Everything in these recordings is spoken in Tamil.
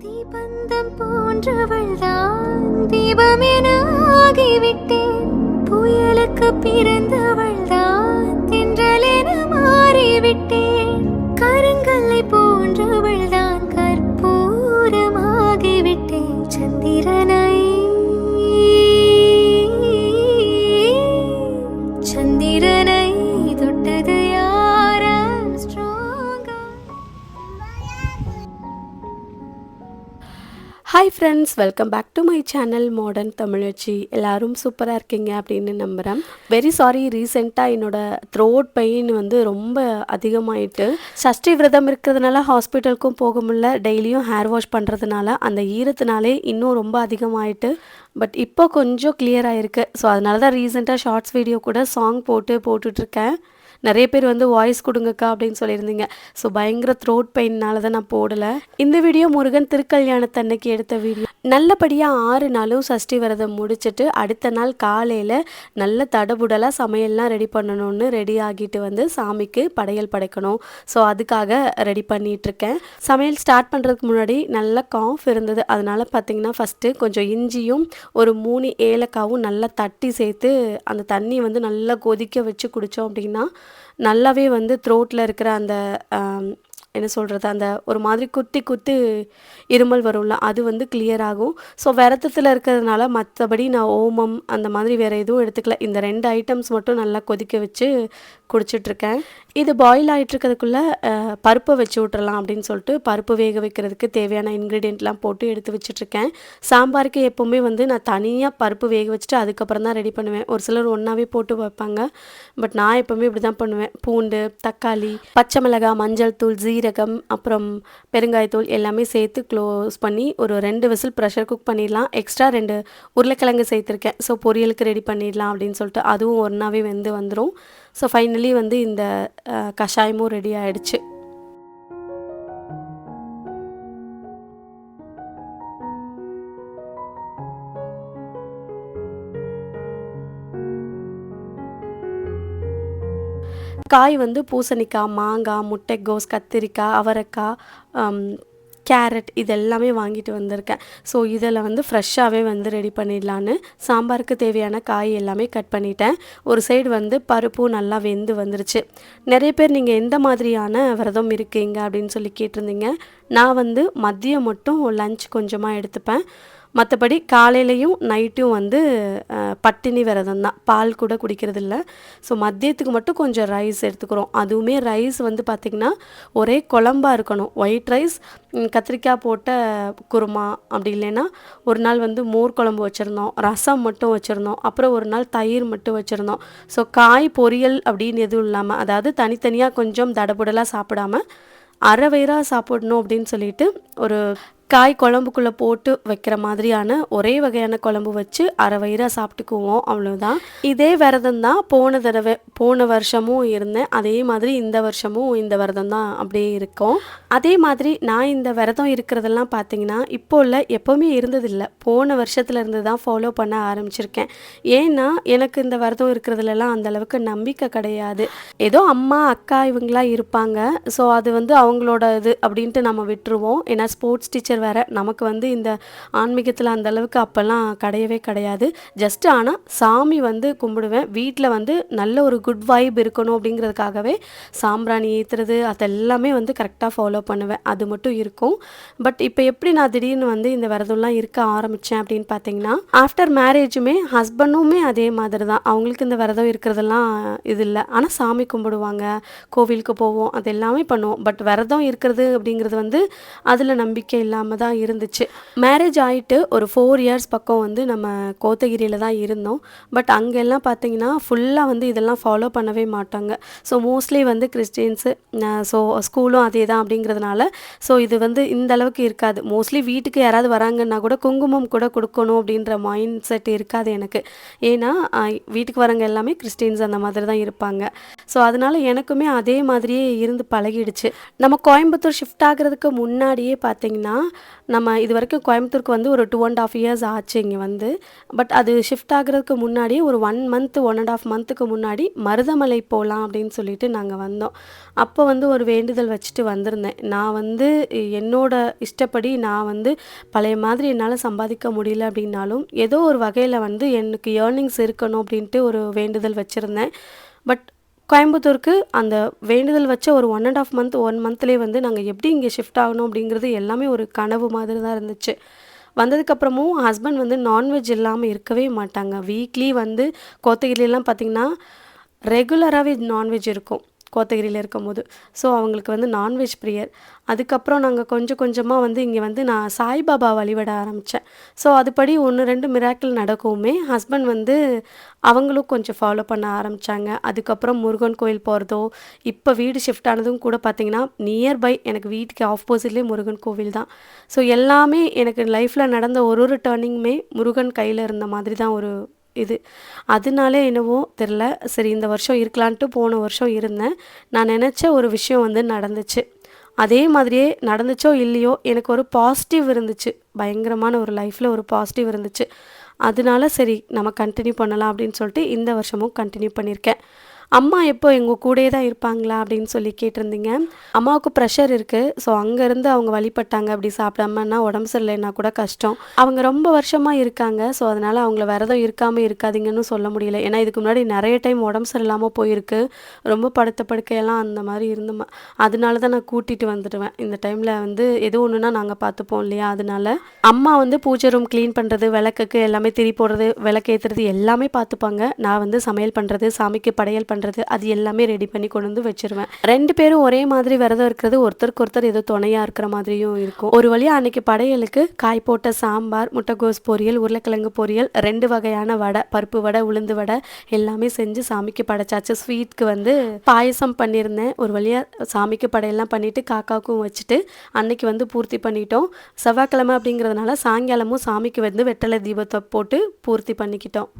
தீபந்தம் போன்றவள்தான் தீபமென ஆகிவிட்டேன். புயலுக்கு பிறந்தவள்தான் தென்றலென மாறிவிட்டேன். கருங்கல்லை போன்றவள்தான் கற்பூரமாகிவிட்டேன். சந்திரனை தொட்டது யார ஸ்ட்ராங்கா. Hi friends, welcome back to my channel modern தமிழச்சி. எல்லாரும் சூப்பராக இருக்கீங்க அப்படின்னு நம்புகிறேன். வெரி சாரி, ரீசெண்டாக என்னோட த்ரோட் பெயின் வந்து ரொம்ப அதிகமாயிட்டு, சஷ்டி விரதம் இருக்கிறதுனால ஹாஸ்பிட்டலுக்கும் போக முடியல, டெய்லியும் ஹேர் வாஷ் பண்ணுறதுனால அந்த ஈரத்தினாலே இன்னும் ரொம்ப அதிகமாயிட்டு. பட் இப்போ கொஞ்சம் கிளியராக இருக்குது. ஸோ அதனால தான் ரீசெண்டாக ஷார்ட்ஸ் வீடியோ கூட சாங் போட்டுட்ருக்கேன். நிறைய பேர் வந்து வாய்ஸ் கொடுங்கக்கா அப்படின்னு சொல்லியிருந்தீங்க. ஸோ பயங்கர த்ரோட் பெயின்னால தான் நான் போடலை. இந்த வீடியோ முருகன் திருக்கல்யாணத்தன்னைக்கு எடுத்த வீடியோ. நல்லபடியாக 6 நாளும் சஷ்டி விரதம் முடிச்சுட்டு அடுத்த நாள் காலையில் நல்ல தடபுடலாக சமையல்லாம் ரெடி பண்ணணும்னு ரெடி ஆகிட்டு வந்து சாமிக்கு படையல் படைக்கணும். ஸோ அதுக்காக ரெடி பண்ணிகிட்ருக்கேன். சமையல் ஸ்டார்ட் பண்ணுறதுக்கு முன்னாடி நல்ல காஃப் இருந்தது. அதனால் பார்த்திங்கன்னா ஃபஸ்ட்டு கொஞ்சம் இஞ்சியும் ஒரு 3 ஏலக்காவும் நல்லா தட்டி சேர்த்து அந்த தண்ணி வந்து நல்லா கொதிக்க வச்சு குடித்தோம் அப்படின்னா நல்லாவே வந்து த்ரோட்டில் இருக்கிற அந்த என்ன சொல்கிறது, அந்த ஒரு மாதிரி குத்தி இருமல் வரும்ல, அது வந்து கிளியர் ஆகும். ஸோ விரதத்தில் இருக்கிறதுனால மற்றபடி நான் ஓமம் அந்த மாதிரி வேறு எதுவும் எடுத்துக்கல. இந்த 2 ஐட்டம்ஸ் மட்டும் நல்லா கொதிக்க வச்சு குடிச்சிட்ருக்கேன். இது பாயில் ஆகிட்டுருக்கிறதுக்குள்ளே பருப்பை வச்சு விட்றலாம் அப்படின்னு சொல்லிட்டு பருப்பு வேக வைக்கிறதுக்கு தேவையான இன்க்ரீடியண்ட்லாம் போட்டு எடுத்து வச்சிட்ருக்கேன். சாம்பாருக்கு எப்போவுமே வந்து நான் தனியாக பருப்பு வேக வச்சுட்டு அதுக்கப்புறம் தான் ரெடி பண்ணுவேன். ஒரு சிலர் ஒன்றாவே போட்டு வைப்பாங்க. பட் நான் எப்போவுமே இப்படி தான் பண்ணுவேன். பூண்டு, தக்காளி, பச்சை மிளகாய், மஞ்சள் தூள், ஜீரகம், அப்புறம் பெருங்காயத்தூள் எல்லாமே சேர்த்து க்ளோஸ் பண்ணி ஒரு 2 விசில் ப்ரெஷர் குக் பண்ணிடலாம். எக்ஸ்ட்ரா 2 உருளைக்கிழங்கு சேர்த்துருக்கேன். ஸோ பொரியலுக்கு ரெடி பண்ணிடலாம் அப்படின்னு சொல்லிட்டு அதுவும் ஒன்றாவே வெந்து வந்துடும். ஸோ ஃபைனலி வந்து இந்த கஷாயமும் ரெடி ஆகிடுச்சு. காய் வந்து பூசணிக்காய், மாங்காய், முட்டைக்கோஸ், கத்திரிக்காய், அவரைக்காய், கேரட் இதெல்லாமே வாங்கிட்டு வந்திருக்கேன். ஸோ இதில் வந்து ஃப்ரெஷ்ஷாகவே வந்து ரெடி பண்ணிடலான்னு சாம்பாருக்கு தேவையான காய் எல்லாமே கட் பண்ணிட்டேன். ஒரு சைடு வந்து பருப்பும் நல்லா வெந்து வந்துருச்சு. நிறைய பேர் நீங்கள் எந்த மாதிரியான விரதம் இருக்கீங்க அப்படின்னு சொல்லி கேட்டிருந்தீங்க. நான் வந்து மதியம் மட்டும் லஞ்ச் கொஞ்சமாக எடுத்துப்பேன். மற்றபடி காலையிலையும் நைட்டும் வந்து பட்டினி விரதம் தான், பால் கூட குடிக்கிறது இல்லை. ஸோ மதியத்துக்கு மட்டும் கொஞ்சம் ரைஸ் எடுத்துக்கிறோம். அதுவுமே ரைஸ் வந்து பார்த்திங்கன்னா ஒரே குழம்பாக இருக்கணும். ஒயிட் ரைஸ், கத்திரிக்காய் போட்ட குருமா, அப்படி இல்லைன்னா ஒரு நாள் வந்து மோர் குழம்பு வச்சுருந்தோம், ரசம் மட்டும் வச்சுருந்தோம், அப்புறம் ஒரு நாள் தயிர் மட்டும் வச்சுருந்தோம். ஸோ காய் பொரியல் அப்படின்னு எதுவும் இல்லாமல், அதாவது தனித்தனியாக கொஞ்சம் தடபுடலாக சாப்பிடாமல் அரை வயிறாக சாப்பிடணும் அப்படின்னு சொல்லிட்டு ஒரு காய் குழம்புக்குள்ளே போட்டு வைக்கிற மாதிரியான ஒரே வகையான குழம்பு வச்சு அரை வயிறாக சாப்பிட்டுக்குவோம், அவ்வளோதான். இதே விரதம் தான் போன வருஷமும் இருந்தேன். அதே மாதிரி இந்த வருஷமும் இந்த விரதம் தான் அப்படியே இருக்கும். அதே மாதிரி நான் இந்த விரதம் இருக்கிறதெல்லாம் பார்த்தீங்கன்னா இப்போ இல்லை, எப்போவுமே இருந்ததில்லை. போன வருஷத்துலேருந்து தான் ஃபாலோ பண்ண ஆரம்பிச்சிருக்கேன். ஏன்னா எனக்கு இந்த விரதம் இருக்கிறதுலலாம் அந்தளவுக்கு நம்பிக்கை கிடையாது. ஏதோ அம்மா அக்கா இவங்களாம் இருப்பாங்க. ஸோ அது வந்து அவங்களோட இது அப்படின்ட்டு நம்ம விட்டுருவோம். ஏன்னா ஸ்போர்ட்ஸ் டீச்சர் வேறு, நமக்கு வந்து இந்த ஆன்மீகத்தில் அந்தளவுக்கு அப்போல்லாம் கிடையாது. ஜஸ்ட்டு ஆனால் சாமி வந்து கும்பிடுவேன். வீட்டில் வந்து நல்ல ஒரு குட் வைப் இருக்கணும் அப்படிங்கிறதுக்காகவே சாம்பிராணி ஏற்றுறது அதெல்லாமே வந்து கரெக்டாக ஃபாலோ பண்ணுவேன். அது மட்டும் இருக்கும். பட் இப்போ எப்படி நான் திடீர்னு வந்து இந்த விரதம்லாம் இருக்க ஆரம்பித்தேன் அப்படின்னு பார்த்தீங்கன்னா, ஆஃப்டர் மேரேஜுமே ஹஸ்பண்டுமே அதே மாதிரி தான். அவங்களுக்கு இந்த விரதம் இருக்கிறதெல்லாம் இது இல்லை. ஆனால் சாமி கும்பிடுவாங்க, கோவிலுக்கு போவோம், அது எல்லாமே பண்ணுவோம். பட் விரதம் இருக்கிறது அப்படிங்கிறது வந்து அதில் நம்பிக்கை இல்லாமல் தான் இருந்துச்சு. மேரேஜ் ஆகிட்டு ஒரு 4 இயர்ஸ் பக்கம் வந்து நம்ம கோத்தகிரியில் தான் இருந்தோம். பட் அங்கெல்லாம் பார்த்தீங்கன்னா ஃபுல்லாக வந்து இதெல்லாம் ஃபாலோ பண்ணவே மாட்டாங்க. ஸோ மோஸ்ட்லி வந்து கிறிஸ்டின்ஸு, ஸோ ஸ்கூலும் அதே தான் அப்படிங்கிறதுனால ஸோ இது வந்து இந்த அளவுக்கு இருக்காது. மோஸ்ட்லி வீட்டுக்கு யாராவது வராங்கன்னா கூட குங்குமம் கூட கொடுக்கணும் அப்படின்ற மைண்ட் செட் இருக்காது எனக்கு. ஏன்னா வீட்டுக்கு வரவங்க எல்லாமே கிறிஸ்டின்ஸ் அந்த மாதிரி தான் இருப்பாங்க. ஸோ அதனால் எனக்குமே அதே மாதிரியே இருந்து பழகிடுச்சு. நம்ம கோயம்புத்தூர் ஷிஃப்ட் ஆகிறதுக்கு முன்னாடியே பார்த்தீங்கன்னா நம்ம இது வரைக்கும் கோயம்புத்தூருக்கு வந்து ஒரு 2.5 இயர்ஸ் ஆச்சு இங்கே வந்து. பட் அது ஷிஃப்ட் ஆகுறதுக்கு முன்னாடி ஒரு 1 மந்த் 1.5 மந்த்துக்கு முன்னாடி மருதமலை போகலாம் அப்படின்னு சொல்லிட்டு நாங்கள் வந்தோம். அப்போ வந்து ஒரு வேண்டுதல் வச்சுட்டு வந்திருந்தேன். நான் வந்து என்னோட இஷ்டப்படி நான் வந்து பழைய மாதிரி என்னால் சம்பாதிக்க முடியல அப்படின்னாலும் ஏதோ ஒரு வகையில் வந்து எனக்கு ஏர்னிங்ஸ் இருக்கணும் அப்படின்ட்டு ஒரு வேண்டுதல் வச்சுருந்தேன். பட் கோயம்புத்தூருக்கு அந்த வேண்டுதல் வச்ச ஒரு 1.5 மந்த் 1 மந்த்லேயே வந்து நாங்கள் எப்படி இங்கே ஷிஃப்ட் ஆகணும் அப்படிங்கிறது எல்லாமே ஒரு கனவு மாதிரி தான் இருந்துச்சு. வந்ததுக்கப்புறமும் ஹஸ்பண்ட் வந்து நான்வெஜ் இல்லாமல் இருக்கவே மாட்டாங்க. வீக்லி வந்து கோத்தகிரிலாம் பார்த்திங்கன்னா ரெகுலராகவே நான்வெஜ் இருக்கும் கோத்தகிரியில் இருக்கும்போது. ஸோ அவங்களுக்கு வந்து நான்வெஜ் பிரியர். அதுக்கப்புறம் நாங்கள் கொஞ்சம் கொஞ்சமாக வந்து இங்கே வந்து நான் சாய்பாபா வழிபட ஆரம்பித்தேன். ஸோ அதுபடி 1, 2 மிராக்கிள் நடக்கவுமே ஹஸ்பண்ட் வந்து அவங்களும் கொஞ்சம் ஃபாலோ பண்ண ஆரம்பித்தாங்க. அதுக்கப்புறம் முருகன் கோயில் போகிறதோ, இப்போ வீடு ஷிஃப்ட் ஆனதும் கூட பார்த்திங்கன்னா நியர்பை எனக்கு வீட்டுக்கு ஆப்போசிட்லேயே முருகன் கோவில் தான். ஸோ எல்லாமே எனக்கு லைஃப்பில் நடந்த ஒரு டேர்னிங்குமே முருகன் கையில் இருந்த மாதிரி தான் ஒரு இது. அதனாலே என்னவோ தெரில, சரி இந்த வருஷம் இருக்கலான்ட்டு போன வருஷம் இருந்தேன். நான் நினச்ச ஒரு விஷயம் வந்து நடந்துச்சு. அதே மாதிரியே நடந்துச்சோ இல்லையோ எனக்கு ஒரு பாசிட்டிவ் இருந்துச்சு. பயங்கரமான ஒரு லைஃப்பில் ஒரு பாசிட்டிவ் இருந்துச்சு. அதனால சரி நம்ம கண்டினியூ பண்ணலாம் அப்படின்னு சொல்லிட்டு இந்த வருஷமும் கண்டினியூ பண்ணியிருக்கேன். அம்மா எப்போ எங்கள் கூடயே தான் இருப்பாங்களா அப்படின்னு சொல்லி கேட்டிருந்தீங்க. அம்மாவுக்கு ப்ரெஷர் இருக்குது. ஸோ அங்கேருந்து அவங்க வழிபட்டாங்க. அப்படி சாப்பிடாமன்னா உடம்பு சரியில்லைன்னா கூட கஷ்டம். அவங்க ரொம்ப வருஷமாக இருக்காங்க. ஸோ அதனால் அவங்கள விரதம் இருக்காமல் இருக்காதீங்கன்னு சொல்ல முடியல. ஏன்னா இதுக்கு முன்னாடி நிறைய டைம் உடம்பு சரியில்லாமல் போயிருக்கு. ரொம்ப படுத்த படுக்கையெல்லாம் அந்த மாதிரி இருந்தோம். அதனால தான் நான் கூட்டிகிட்டு வந்துடுவேன். இந்த டைமில் வந்து எது ஒன்றுனா நாங்கள் பார்த்துப்போம் இல்லையா. அதனால அம்மா வந்து பூஜை ரூம் க்ளீன் பண்ணுறது, விளக்குக்கு எல்லாமே திரி போடுறது, விளக்கு ஏற்றுறது எல்லாமே பார்த்துப்பாங்க. நான் வந்து சமையல் பண்ணுறது, சாமிக்கு படையல் பண்ணுறது, அது எல்லாமே ரெடி பண்ணி கொண்டு வந்து வச்சிருவேன். 2 பேரும் ஒரே மாதிரி விரதம் இருக்கிறது ஒருத்தருக்கு ஒருத்தர் ஏதோ துணையாக இருக்கிற மாதிரியும் இருக்கும். ஒரு வழியாக அன்னைக்கு படையலுக்கு காய் போட்ட சாம்பார், முட்டைகோஸ் பொரியல், உருளைக்கிழங்கு பொரியல், 2 வகையான வடை, பருப்பு வடை, உளுந்து வடை எல்லாமே செஞ்சு சாமிக்கு படைச்சாச்சு. ஸ்வீட்க்கு வந்து பாயசம் பண்ணியிருந்தேன். ஒரு வழியாக சாமிக்கு படையெல்லாம் பண்ணிவிட்டு காக்காவுக்கும் வச்சுட்டு அன்னைக்கு வந்து பூர்த்தி பண்ணிட்டோம். செவ்வாய்க்கிழமை அப்படிங்கிறதுனால சாயங்காலமும் சாமிக்கு வந்து வெட்டலை தீபத்தை போட்டு பூர்த்தி பண்ணிக்கிட்டோம்.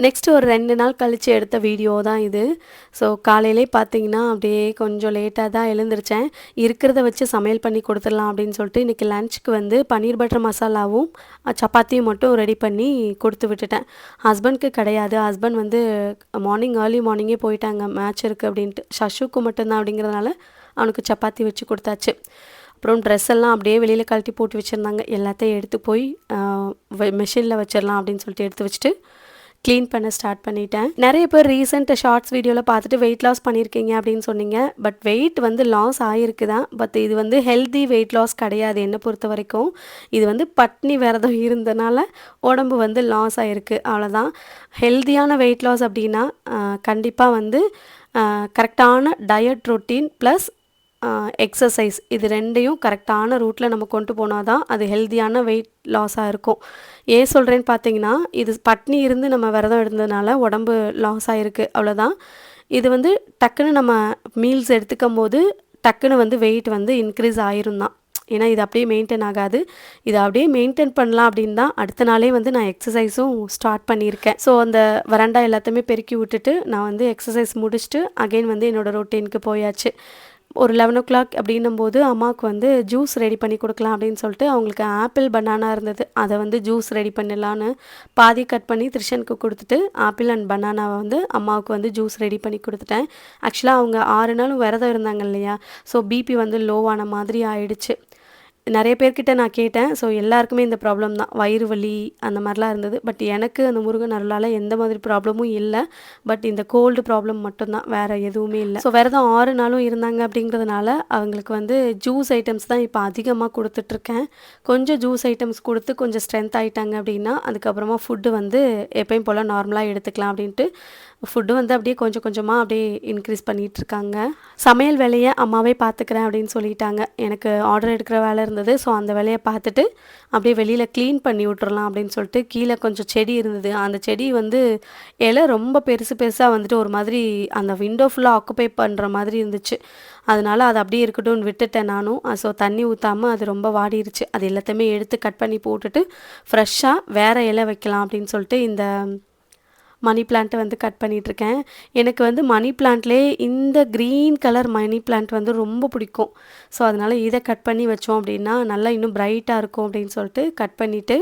நெக்ஸ்ட் ஒரு 2 நாள் கழித்து எடுத்த வீடியோ தான் இது. ஸோ காலையிலே பார்த்தீங்கன்னா அப்படியே கொஞ்சம் லேட்டாக தான் எழுந்திரிச்சேன். இருக்கிறத வச்சு சமையல் பண்ணி கொடுத்துடலாம் அப்படின்னு சொல்லிட்டு இன்றைக்கி லஞ்சுக்கு வந்து பன்னீர் பட்டர் மசாலாவும் சப்பாத்தியும் மட்டும் ரெடி பண்ணி கொடுத்து விட்டுட்டேன். ஹஸ்பண்ட்க்கு கிடையாது. ஹஸ்பண்ட் வந்து ஏர்லி மார்னிங்கே போயிட்டாங்க, மேட்ச் இருக்குது அப்படின்ட்டு. சஷுக்கு மட்டும்தான் அப்படிங்கிறதுனால அவனுக்கு சப்பாத்தி வச்சு கொடுத்தாச்சு. அப்புறம் ட்ரெஸ் எல்லாம் அப்படியே வெளியில் கழட்டி போட்டு வச்சுருந்தாங்க. எல்லாத்தையும் எடுத்து போய் மெஷினில் வச்சிடலாம் அப்படின்னு சொல்லிட்டு எடுத்து வச்சுட்டு க்ளீன் பண்ண ஸ்டார்ட் பண்ணிட்டேன். நிறைய பேர் ரீசெண்ட் ஷார்ட்ஸ் வீடியோவில் பார்த்துட்டு வெயிட் லாஸ் பண்ணியிருக்கீங்க அப்படின்னு சொன்னீங்க. பட் வெயிட் வந்து லாஸ் ஆகிருக்கு தான். பட் இது வந்து ஹெல்தி வெயிட் லாஸ் கிடையாது என்னை பொறுத்த வரைக்கும். இது வந்து பட்னி விரதம் இருந்தனால உடம்பு வந்து லாஸ் ஆகிருக்கு, அவ்வளோதான். ஹெல்தியான வெயிட் லாஸ் அப்படின்னா கண்டிப்பாக வந்து கரெக்டான டயட் ரொட்டீன் ப்ளஸ் எக்ஸசைஸ், இது 2யும் கரெக்டான ரூட்டில் நம்ம கொண்டு போனால் தான் அது ஹெல்தியான வெயிட் லாஸாக இருக்கும். ஏன் சொல்கிறேன்னு பார்த்தீங்கன்னா, இது பட்னி இருந்து நம்ம விரதம் இருந்ததுனால உடம்பு லாஸ் ஆகிருக்கு, அவ்வளோதான். இது வந்து டக்குன்னு நம்ம மீல்ஸ் எடுத்துக்கும் போது டக்குன்னு வந்து வெயிட் வந்து இன்க்ரீஸ் ஆயிரும் தான். ஏன்னா இது அப்படியே மெயின்டைன் ஆகாது. இதை அப்படியே மெயின்டைன் பண்ணலாம் அப்படின்னு தான் அடுத்த நாளே வந்து நான் எக்ஸசைஸும் ஸ்டார்ட் பண்ணியிருக்கேன். ஸோ அந்த வராண்டா எல்லாத்தையுமே பெருக்கி விட்டுட்டு நான் வந்து எக்ஸசைஸ் முடிச்சுட்டு அகெயின் வந்து என்னோடய ரொட்டீனுக்கு போயாச்சு. ஒரு 11 o'clock அப்படின்னும்போது அம்மாவுக்கு வந்து ஜூஸ் ரெடி பண்ணி கொடுக்கலாம் அப்படின்னு சொல்லிட்டு அவங்களுக்கு ஆப்பிள் பனானா இருந்தது. அதை வந்து ஜூஸ் ரெடி பண்ணிடலான்னு பாதி கட் பண்ணி த்ரிஷனுக்கு கொடுத்துட்டு ஆப்பிள் அண்ட் பனானாவை வந்து அம்மாவுக்கு வந்து ஜூஸ் ரெடி பண்ணி கொடுத்துட்டேன். ஆக்சுவலாக அவங்க 6 நாள் விரதம் இருந்தாங்க இல்லையா. ஸோ பிபி வந்து லோவான மாதிரி ஆயிடுச்சு. நிறைய பேர்கிட்ட நான் கேட்டேன். ஸோ எல்லாருக்குமே இந்த ப்ராப்ளம் தான், வயிறு வலி அந்த மாதிரிலாம் இருந்தது. பட் எனக்கு அந்த முருகன் அருளால் எந்த மாதிரி ப்ராப்ளமும் இல்லை. பட் இந்த கோல்டு ப்ராப்ளம் மட்டும்தான், வேறு எதுவுமே இல்லை. ஸோ விரதம் 6 நாளும் இருந்தாங்க அப்படிங்கிறதுனால அவங்களுக்கு வந்து ஜூஸ் ஐட்டம்ஸ் தான் இப்போ அதிகமாக கொடுத்துட்ருக்கேன். கொஞ்சம் ஜூஸ் ஐட்டம்ஸ் கொடுத்து கொஞ்சம் ஸ்ட்ரென்த் ஆகிட்டாங்க அப்படின்னா அதுக்கப்புறமா ஃபுட்டு வந்து எப்பயும் போல் நார்மலாக எடுத்துக்கலாம் அப்படின்ட்டு ஃபுட்டு வந்து அப்படியே கொஞ்சம் கொஞ்சமாக அப்படியே இன்க்ரீஸ் பண்ணிகிட்ருக்காங்க. சமையல் வேலையை அம்மாவே பார்த்துக்கிறேன் அப்படின்னு சொல்லிட்டாங்க. எனக்கு ஆர்டர் எடுக்கிற வேலை இருந்தது. ஸோ அந்த வேலையை பார்த்துட்டு அப்படியே வெளியில் க்ளீன் பண்ணி விட்டுறலாம் அப்படின்னு சொல்லிட்டு கீழே கொஞ்சம் செடி இருந்தது. அந்த செடி வந்து இலை ரொம்ப பெருசு பெருசாக வந்துட்டு ஒரு மாதிரி அந்த விண்டோ ஃபுல்லாக ஆக்குப்பை பண்ணுற மாதிரி இருந்துச்சு. அதனால் அது அப்படியே இருக்கட்டும்னு விட்டுட்டேன் நானும். ஸோ தண்ணி ஊற்றாமல் அது ரொம்ப வாடிருச்சு. அது எல்லாத்தையுமே எடுத்து கட் பண்ணி போட்டுட்டு ஃப்ரெஷ்ஷாக வேறு இலை வைக்கலாம் அப்படின்னு சொல்லிட்டு இந்த மணி பிளான்ட் வந்து கட் பண்ணிகிட்ருக்கேன். எனக்கு வந்து மணி பிளான்ட்லேயே இந்த க்ரீன் கலர் மணி பிளான்ட் வந்து ரொம்ப பிடிக்கும். ஸோ அதனால் இதை கட் பண்ணி வச்சோம் அப்படின்னா நல்லா இன்னும் பிரைட்டாக இருக்கும் அப்படின்னு சொல்லிட்டு கட் பண்ணிவிட்டு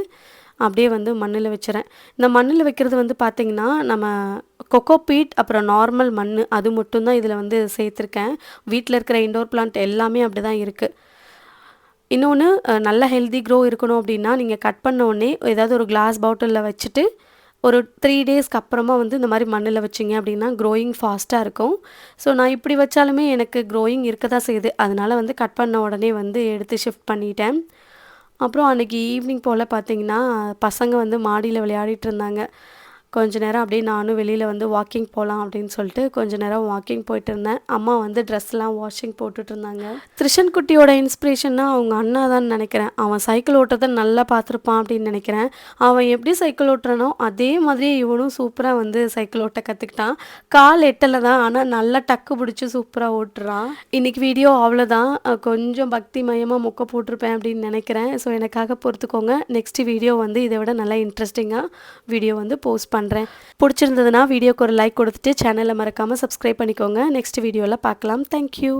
அப்படியே வந்து மண்ணில் வச்சுறேன். இந்த மண்ணில் வைக்கிறது வந்து பார்த்திங்கன்னா நம்ம கொக்கோ பீட் அப்புறம் நார்மல் மண் அது மட்டும்தான் இதில் வந்து சேர்த்துருக்கேன். வீட்டில் இருக்கிற இண்டோர் பிளான்ட் எல்லாமே அப்படி தான் இருக்குது. இன்னொன்று நல்ல ஹெல்தி க்ரோ இருக்கணும் அப்படின்னா நீங்கள் கட் பண்ண உடனே ஏதாவது ஒரு கிளாஸ் பாட்டிலில் வச்சுட்டு ஒரு 3 டேஸ்க்கு அப்புறமா வந்து இந்த மாதிரி மண்ணில் வச்சிங்க அப்படின்னா க்ரோயிங் ஃபாஸ்ட்டாக இருக்கும். ஸோ நான் இப்படி வச்சாலுமே எனக்கு க்ரோயிங் இருக்க தான் செய்யுது. அதனால் வந்து கட் பண்ண உடனே வந்து எடுத்து ஷிஃப்ட் பண்ணிட்டேன். அப்புறம் அன்றைக்கி ஈவினிங் போல் பார்த்திங்கன்னா பசங்க வந்து மாடியில் விளையாடிட்டு இருந்தாங்க. கொஞ்ச நேரம் அப்படியே நானும் வெளியில் வந்து வாக்கிங் போகலாம் அப்படின்னு சொல்லிட்டு கொஞ்ச நேரம் வாக்கிங் போயிட்டு இருந்தேன். அம்மா வந்து ட்ரெஸ்லாம் வாஷிங் போட்டுட்டு இருந்தாங்க. திரிஷன் குட்டியோட இன்ஸ்பிரேஷன்னா அவங்க அண்ணா தான் நினைக்கிறேன். அவன் சைக்கிள் ஓட்டுறதை நல்லா பார்த்துருப்பான் அப்படின்னு நினைக்கிறேன். அவன் எப்படி சைக்கிள் ஓட்டுறானோ அதே மாதிரியே இவனும் சூப்பராக வந்து சைக்கிள் ஓட்ட கற்றுக்கிட்டான். கால் எட்டலை தான், ஆனால் நல்லா டக்கு பிடிச்சி சூப்பராக ஓட்டுறான். இன்றைக்கி வீடியோ அவ்வளோதான். கொஞ்சம் பக்தி மயமாக மொக்க போட்டிருப்பேன் அப்படின்னு நினைக்கிறேன். ஸோ எனக்காக பொறுத்துக்கோங்க. நெக்ஸ்ட் வீடியோ வந்து இதை விட நல்லா இன்ட்ரெஸ்டிங்காக வீடியோ வந்து போஸ்ட் பண்ணுறேன். பிடிச்சிருந்ததுன்னா வீடியோக்கு ஒரு லைக் கொடுத்துட்டு சேனலை மறக்காமல் சப்ஸ்கிரைப் பண்ணிக்கோங்க. நெக்ஸ்ட் வீடியோவில் பார்க்கலாம். தேங்க்யூ.